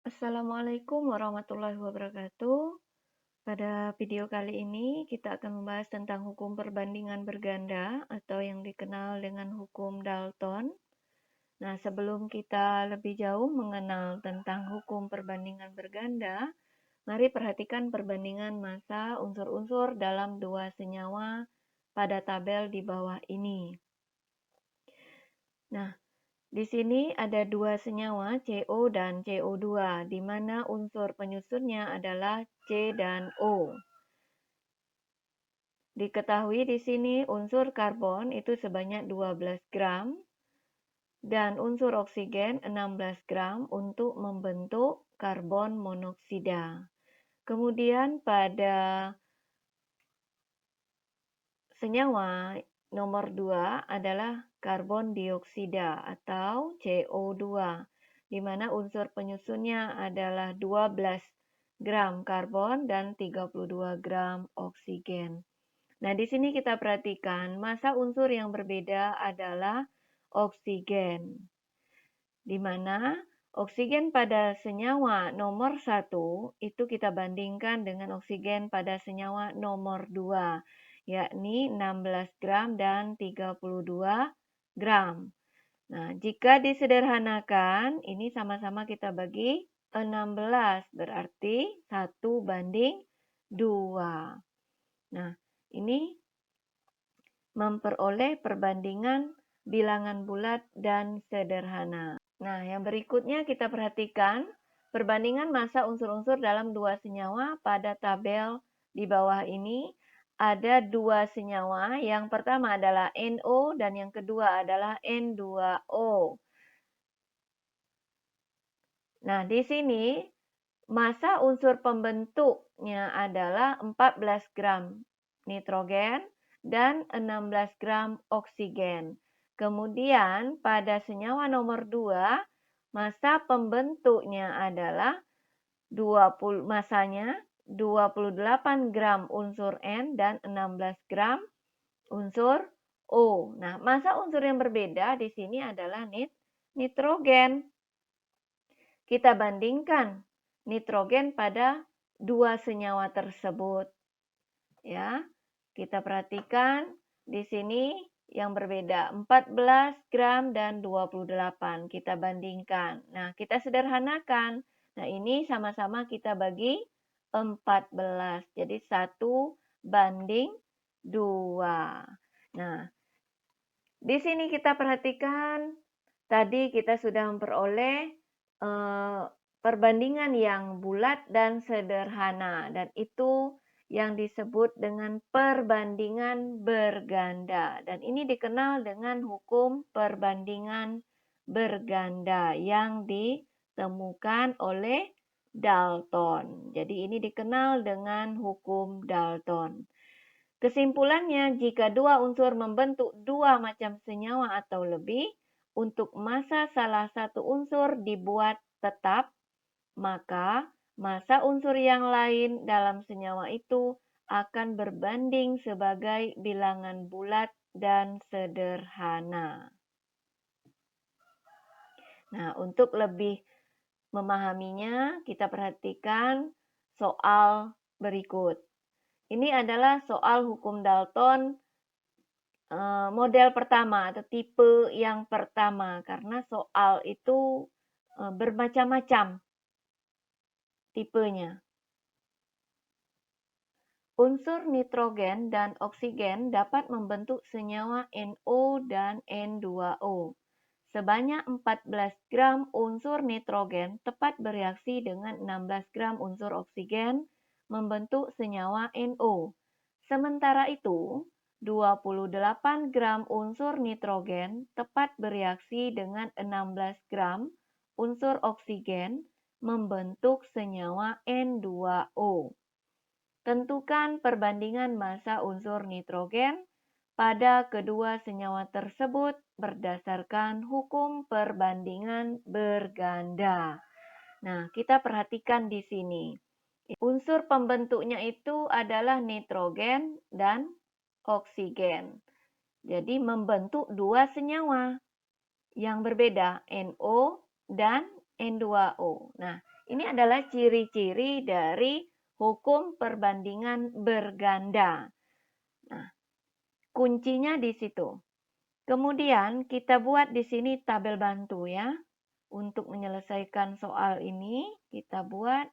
Assalamualaikum warahmatullahi wabarakatuh. Pada video kali ini kita akan membahas tentang hukum perbandingan berganda atau yang dikenal dengan hukum Dalton. Nah, sebelum kita lebih jauh mengenal tentang hukum perbandingan berganda, mari perhatikan perbandingan massa unsur-unsur dalam dua senyawa pada tabel di bawah ini. Nah, di sini ada dua senyawa CO dan CO2, di mana unsur penyusunnya adalah C dan O. Diketahui di sini unsur karbon itu sebanyak 12 gram dan unsur oksigen 16 gram untuk membentuk karbon monoksida. Kemudian pada senyawa nomor 2 adalah karbon dioksida atau CO2, di mana unsur penyusunnya adalah 12 gram karbon dan 32 gram oksigen. Nah, di sini kita perhatikan massa unsur yang berbeda adalah oksigen, di mana oksigen pada senyawa nomor 1 itu kita bandingkan dengan oksigen pada senyawa nomor 2, yakni 16 gram dan 32 gram. Nah, jika disederhanakan, ini sama-sama kita bagi 16, berarti 1:2. Nah, ini memperoleh perbandingan bilangan bulat dan sederhana. Nah, yang berikutnya kita perhatikan perbandingan massa unsur-unsur dalam dua senyawa pada tabel di bawah ini. Ada dua senyawa, yang pertama adalah NO dan yang kedua adalah N2O. Nah, di sini massa unsur pembentuknya adalah 14 gram nitrogen dan 16 gram oksigen. Kemudian pada senyawa nomor 2, massa pembentuknya adalah 28 gram unsur N dan 16 gram unsur O. Nah, massa unsur yang berbeda di sini adalah nitrogen. Kita bandingkan nitrogen pada dua senyawa tersebut. Ya, kita perhatikan di sini yang berbeda 14 gram dan 28. Kita bandingkan. Nah, kita sederhanakan. Nah, ini sama-sama kita bagi 14. Jadi 1:2. Nah, di sini kita perhatikan tadi kita sudah memperoleh perbandingan yang bulat dan sederhana, dan itu yang disebut dengan perbandingan berganda, dan ini dikenal dengan hukum perbandingan berganda yang ditemukan oleh Dalton. Jadi ini dikenal dengan hukum Dalton. Kesimpulannya, jika dua unsur membentuk dua macam senyawa atau lebih, untuk massa salah satu unsur dibuat tetap, maka massa unsur yang lain dalam senyawa itu akan berbanding sebagai bilangan bulat dan sederhana. Nah, untuk lebih memahaminya, kita perhatikan soal berikut. Ini adalah soal hukum Dalton model pertama atau tipe yang pertama, karena soal itu bermacam-macam tipenya. Unsur nitrogen dan oksigen dapat membentuk senyawa NO dan N2O. Sebanyak 14 gram unsur nitrogen tepat bereaksi dengan 16 gram unsur oksigen membentuk senyawa NO. Sementara itu, 28 gram unsur nitrogen tepat bereaksi dengan 16 gram unsur oksigen membentuk senyawa N2O. Tentukan perbandingan massa unsur nitrogen pada kedua senyawa tersebut berdasarkan hukum perbandingan berganda. Nah, kita perhatikan di sini. Unsur pembentuknya itu adalah nitrogen dan oksigen. Jadi membentuk dua senyawa yang berbeda, NO dan N2O. Nah, Ini adalah ciri-ciri dari hukum perbandingan berganda. Nah, kuncinya di situ. Kemudian kita buat di sini tabel bantu ya. Untuk menyelesaikan soal ini, kita buat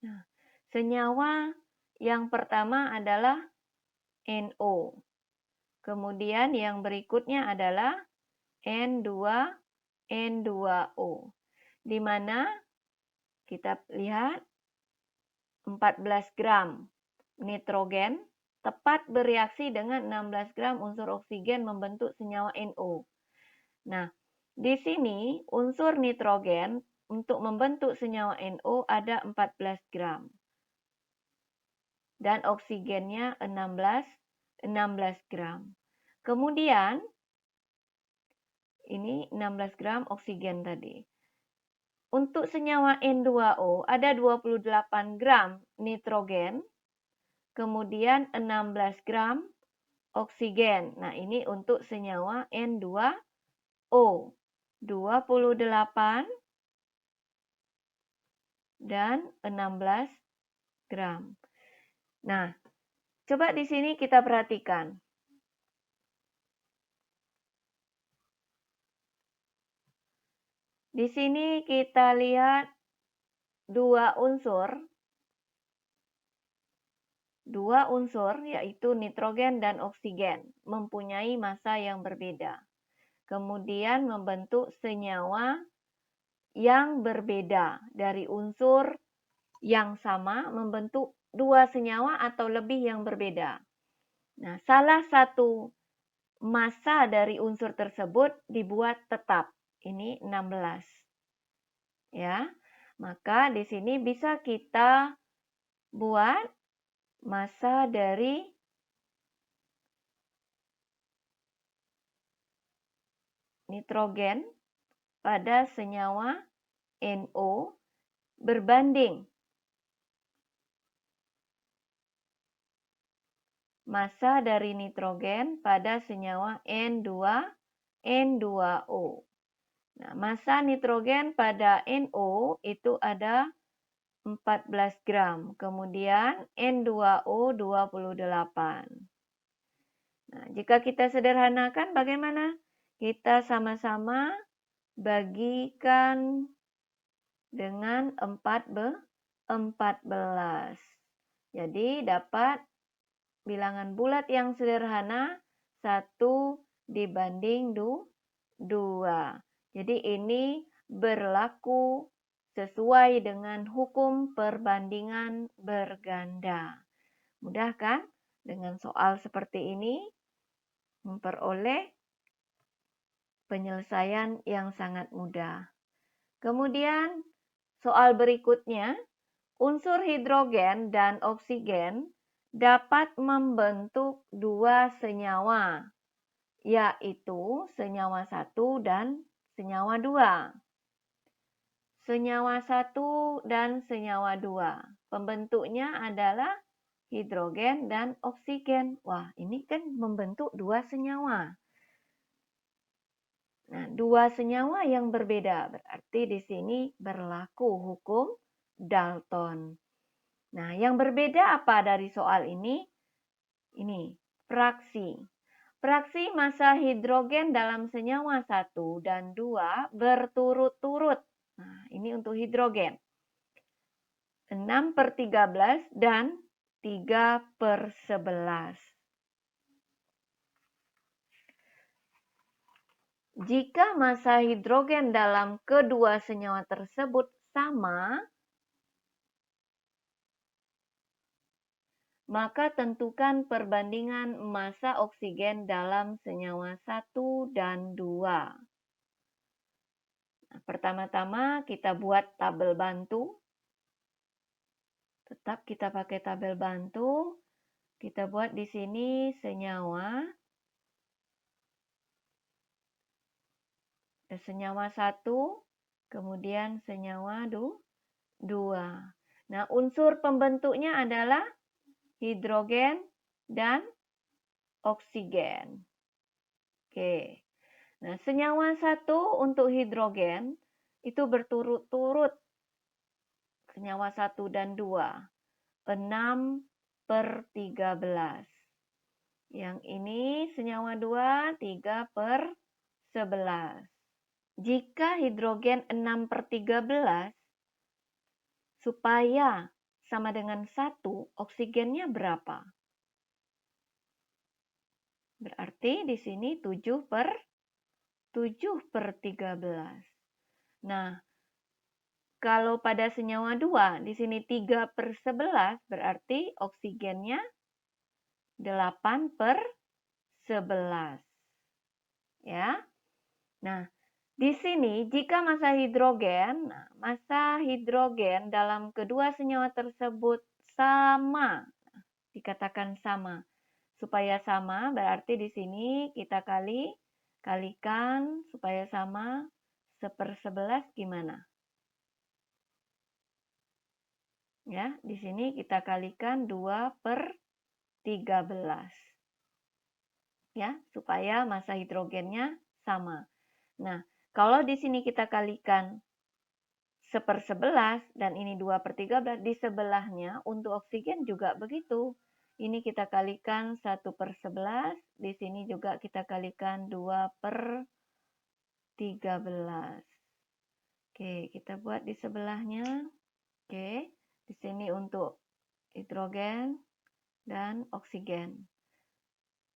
nah, senyawa yang pertama adalah NO. Kemudian yang berikutnya adalah N2O. Di mana kita lihat 14 gram nitrogen tepat bereaksi dengan 16 gram unsur oksigen membentuk senyawa NO. Nah, di sini unsur nitrogen untuk membentuk senyawa NO ada 14 gram. Dan oksigennya 16 gram. Kemudian, ini 16 gram oksigen tadi. Untuk senyawa N2O ada 28 gram nitrogen, kemudian 16 gram oksigen. Nah, ini untuk senyawa N2O. 28 dan 16 gram. Nah, coba di sini kita perhatikan. Di sini kita lihat dua unsur yaitu nitrogen dan oksigen mempunyai massa yang berbeda. Kemudian membentuk senyawa yang berbeda dari unsur yang sama membentuk dua senyawa atau lebih yang berbeda. Nah, salah satu massa dari unsur tersebut dibuat tetap. Ini 16. Ya. Maka di sini bisa kita buat massa dari nitrogen pada senyawa NO berbanding massa dari nitrogen pada senyawa N2O. Nah, massa nitrogen pada NO itu ada 14 gram. Kemudian N2O 28. Nah, jika kita sederhanakan bagaimana? Kita sama-sama bagikan dengan 14. Jadi dapat bilangan bulat yang sederhana 1 dibanding 2. Jadi ini berlaku sesuai dengan hukum perbandingan berganda. Mudah kan? Dengan soal seperti ini memperoleh penyelesaian yang sangat mudah. Kemudian soal berikutnya, unsur hidrogen dan oksigen dapat membentuk dua senyawa, yaitu senyawa 1 dan senyawa 2. Senyawa 1 dan senyawa 2. Pembentuknya adalah hidrogen dan oksigen. Wah, ini kan membentuk dua senyawa. Nah, dua senyawa yang berbeda. Berarti di sini berlaku hukum Dalton. Nah, yang berbeda apa dari soal ini? Ini, fraksi. Fraksi massa hidrogen dalam senyawa 1 dan 2 berturut-turut. Nah, ini untuk hidrogen. 6/13 dan 3/11. Jika massa hidrogen dalam kedua senyawa tersebut sama, maka tentukan perbandingan massa oksigen dalam senyawa 1 dan 2. Nah, pertama-tama kita buat tabel bantu. Tetap kita pakai tabel bantu. Kita buat di sini senyawa. Senyawa 1, kemudian senyawa 2. Nah, unsur pembentuknya adalah hidrogen dan oksigen. Oke. Nah, senyawa satu untuk hidrogen itu berturut-turut senyawa 1 dan 2. 6/13. Yang ini senyawa 2, 3/11. Jika hidrogen 6/13, supaya sama dengan 1, oksigennya berapa? Berarti di sini 7/13. Nah, kalau pada senyawa 2, di sini 3/11, berarti oksigennya 8/11. Ya. Nah, di sini jika massa hidrogen dalam kedua senyawa tersebut sama, dikatakan sama. Supaya sama, berarti di sini kita kalikan supaya sama 1/11 gimana? Ya, di sini kita kalikan 2/13. Ya, supaya massa hidrogennya sama. Nah, kalau di sini kita kalikan 1/11 dan ini 2/13, di sebelahnya untuk oksigen juga begitu. Ini kita kalikan 1/11, di sini juga kita kalikan 2/13. Oke, kita buat di sebelahnya. Oke, di sini untuk hidrogen dan oksigen.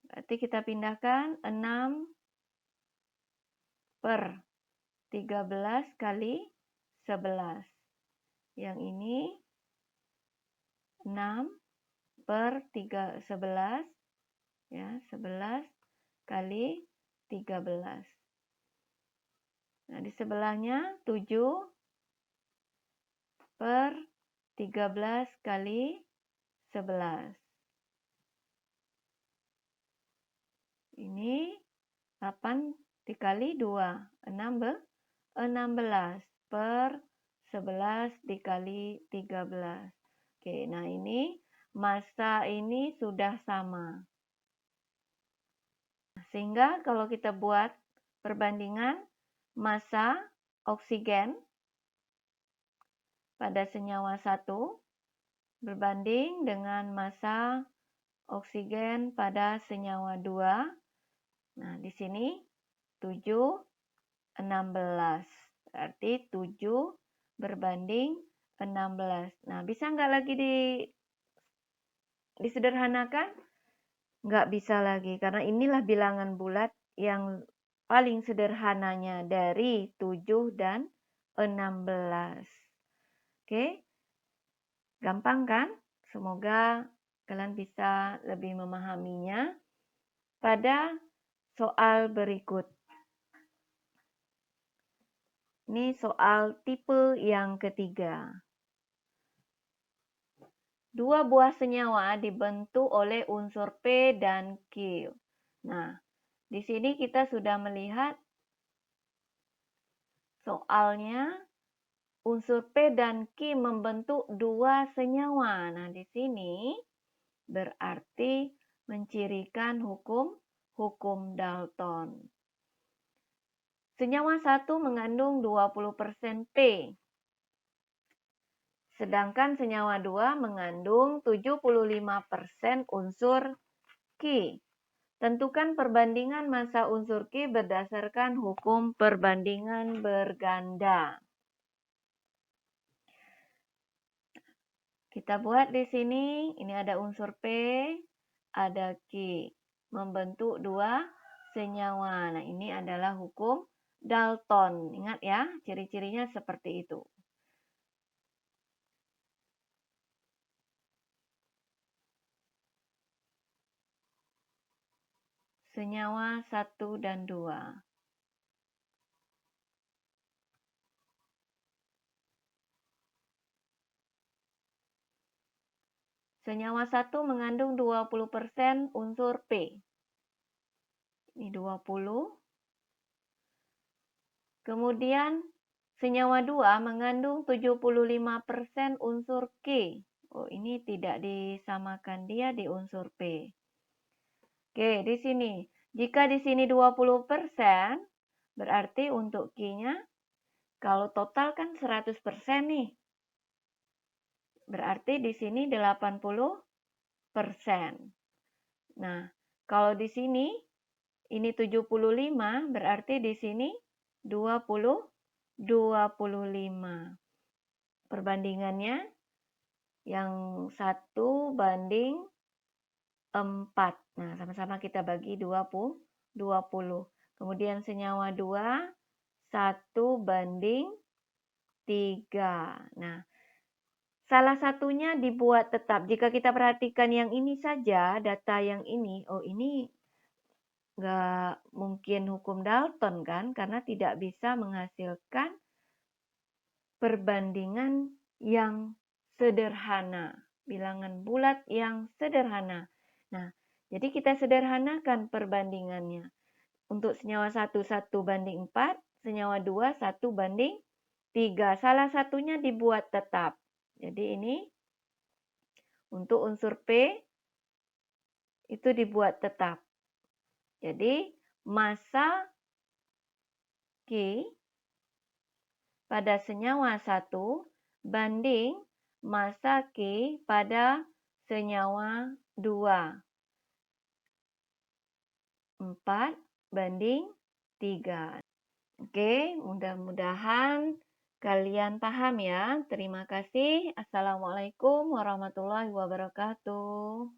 Berarti kita pindahkan 6/13 kali 11. Yang ini 6/11, ya, 11 kali 13. Nah, di sebelahnya 7/13 kali 11. Ini 8 dikali 2, 16 per 11 dikali 13. Oke, nah ini massa ini sudah sama. Sehingga kalau kita buat perbandingan massa oksigen pada senyawa 1 berbanding dengan massa oksigen pada senyawa 2. Nah, di sini 7/16. Berarti 7 berbanding 16. Nah, bisa nggak lagi disederhanakan? Nggak bisa lagi, karena inilah bilangan bulat yang paling sederhananya dari 7 dan 16. Oke, gampang kan? Semoga kalian bisa lebih memahaminya pada soal berikut. Ini soal tipe yang ketiga. Dua buah senyawa dibentuk oleh unsur P dan Q. Nah, di sini kita sudah melihat soalnya unsur P dan Q membentuk dua senyawa. Nah, di sini berarti mencirikan hukum Dalton. Senyawa 1 mengandung 20% P. Sedangkan senyawa 2 mengandung 75% unsur Q. Tentukan perbandingan massa unsur Q berdasarkan hukum perbandingan berganda. Kita buat di sini, ini ada unsur P, ada Q. Membentuk dua senyawa. Nah, ini adalah hukum Dalton. Ingat ya, ciri-cirinya seperti itu. Senyawa 1 dan 2. Senyawa 1 mengandung 20% unsur P. Ini 20. Kemudian senyawa 2 mengandung 75% unsur K. Oh, ini tidak disamakan, dia di unsur P. Oke, di sini. Jika di sini 20%, berarti untuk Q-nya, kalau total kan 100% nih. Berarti di sini 80%. Nah, kalau di sini, ini 75, berarti di sini 25. Perbandingannya yang 1:4. Nah, sama-sama kita bagi 20. Kemudian senyawa 2, 1:3. Nah, salah satunya dibuat tetap. Jika kita perhatikan yang ini saja, data yang ini, oh ini nggak mungkin hukum Dalton kan, karena tidak bisa menghasilkan perbandingan yang sederhana, bilangan bulat yang sederhana. Nah, jadi kita sederhanakan perbandingannya. Untuk senyawa 1, 1:4, senyawa 2, 1:3. Salah satunya dibuat tetap. Jadi ini untuk unsur P itu dibuat tetap. Jadi massa Q pada senyawa 1 banding massa Q pada senyawa 2. 4:3. Oke, mudah-mudahan kalian paham ya. Terima kasih. Assalamualaikum warahmatullahi wabarakatuh.